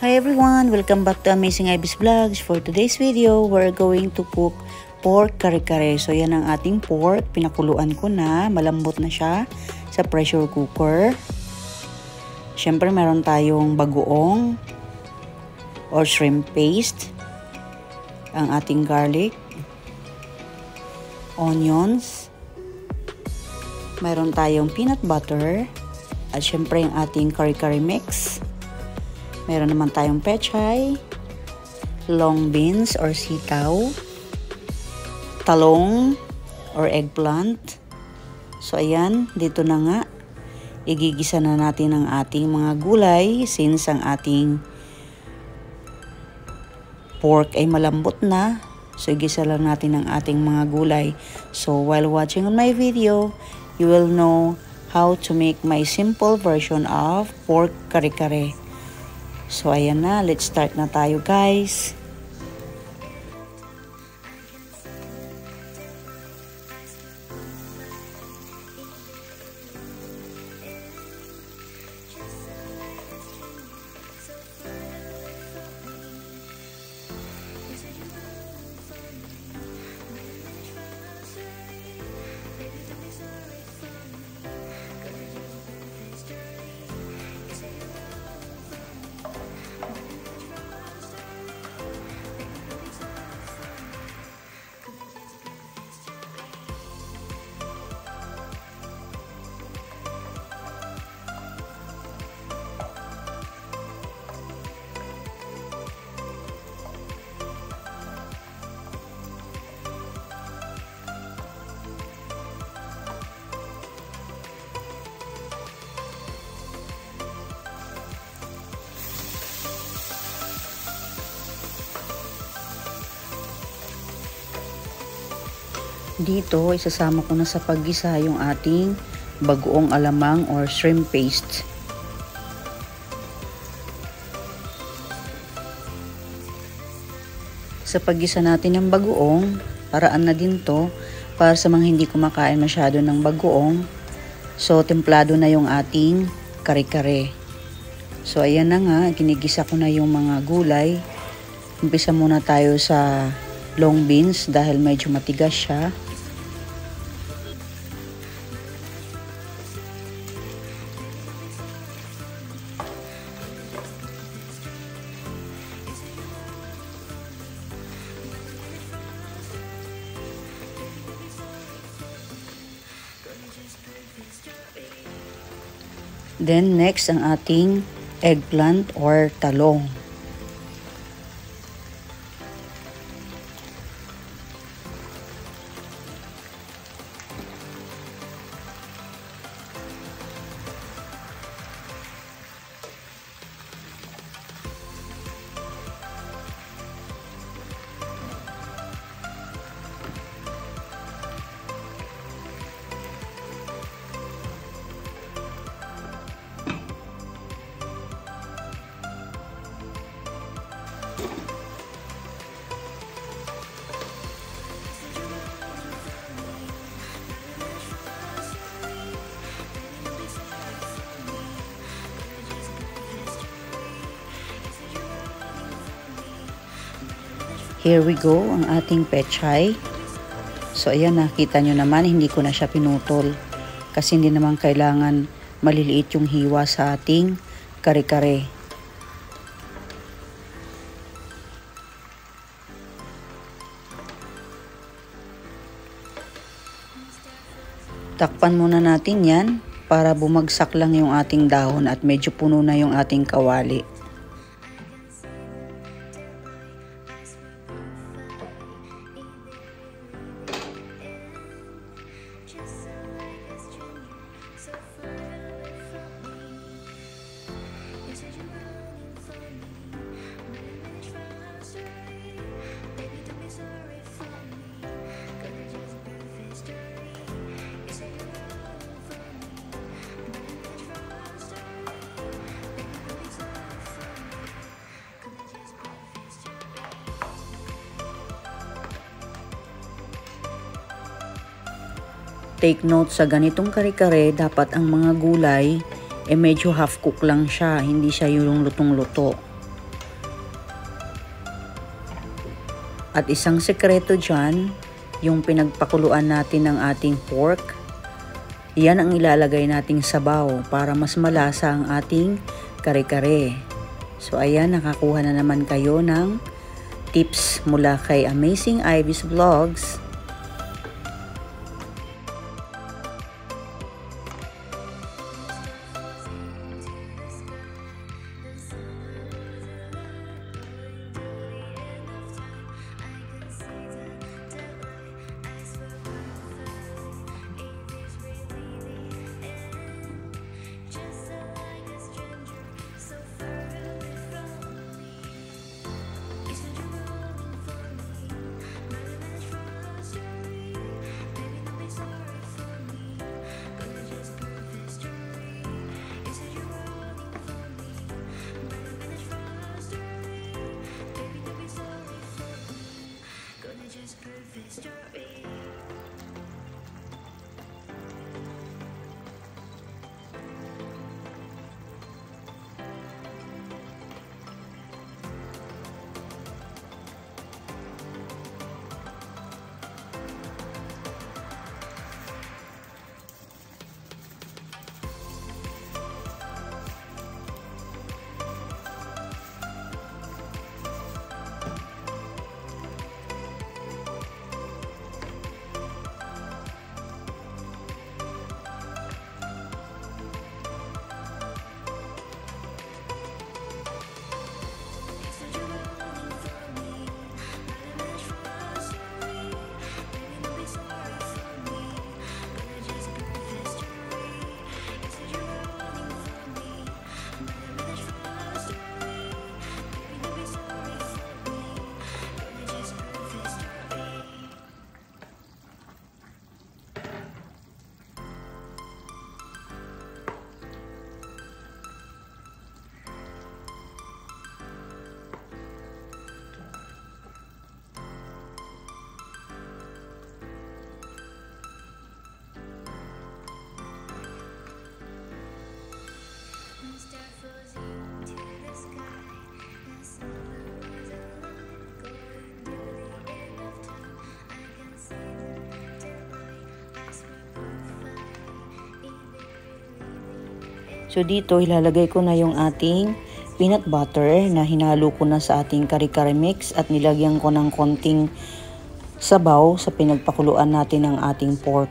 Hi everyone! Welcome back to Amazing Ivy's Vlogs. For today's video, we're going to cook pork kare-kare. So yan ang ating pork. Pinakuluan ko na. Malambot na siya sa pressure cooker. Siyempre meron tayong bagoong or shrimp paste. Ang ating garlic. Onions. Meron tayong peanut butter. At siyempre yung ating kare-kare mix. Meron naman tayong pechay, long beans or sitaw, talong or eggplant. So ayan, dito na nga. Igigisa na natin ang ating mga gulay since ang ating pork ay malambot na. So igisa lang natin ang ating mga gulay. So while watching on my video, you will know how to make my simple version of pork kare-kare. So ayan na, let's start na tayo guys. Dito, isasama ko na sa paggisa yung ating bagoong alamang or shrimp paste. Sa paggisa natin ng bagoong, paraan na din to para sa mga hindi kumakain masyado ng bagoong. So, templado na yung ating kare-kare. So, ayan na nga, ginigisa ko na yung mga gulay. Umpisa muna tayo sa long beans dahil medyo matigas siya. Then next ang ating eggplant or talong. Here we go, ang ating pechay. So ayan, nakita nyo naman, hindi ko na siya pinutol. Kasi hindi naman kailangan maliliit yung hiwa sa ating kare-kare. Takpan muna natin yan para bumagsak lang yung ating dahon at medyo puno na yung ating kawali. Take note, sa ganitong kare-kare, dapat ang mga gulay medyo half cook lang siya, hindi siya yung lutong-luto. At isang sekreto dyan, yung pinagpakuluan natin ng ating pork, yan ang ilalagay nating sabaw para mas malasa ang ating kare-kare. So ayan, nakakuha na naman kayo ng tips mula kay Amazing Ivy's Vlogs. So dito ilalagay ko na yung ating peanut butter na hinalo ko na sa ating kare-kare mix at nilagyan ko ng konting sabaw sa pinagpakuluan natin ng ating pork.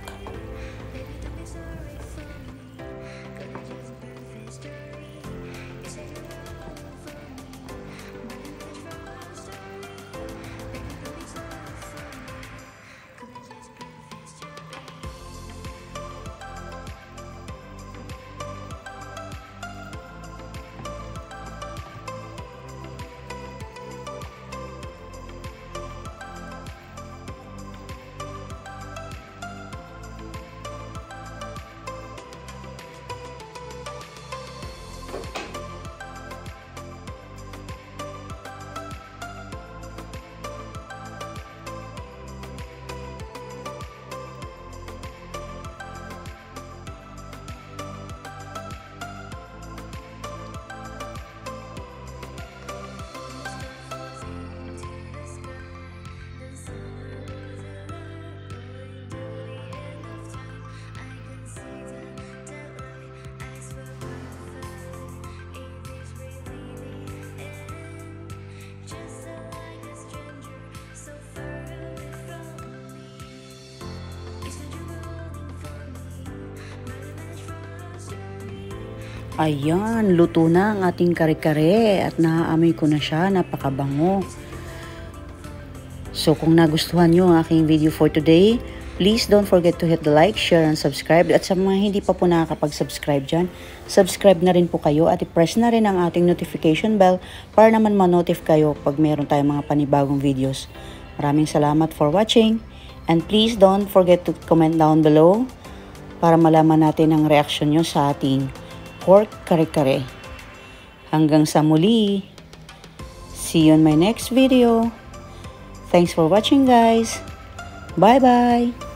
Ayan, luto na ang ating kare-kare at naaamoy ko na siya, napakabango. So kung nagustuhan nyo ang aking video for today, please don't forget to hit the like, share, and subscribe. At sa mga hindi pa po nakakapag-subscribe dyan, subscribe na rin po kayo at i-press na rin ang ating notification bell para naman ma-notify kayo pag meron tayong mga panibagong videos. Maraming salamat for watching and please don't forget to comment down below para malaman natin ang reaction nyo sa ating pork kare-kare. Hanggang sa muli. See you in my next video. Thanks for watching, guys. Bye-bye.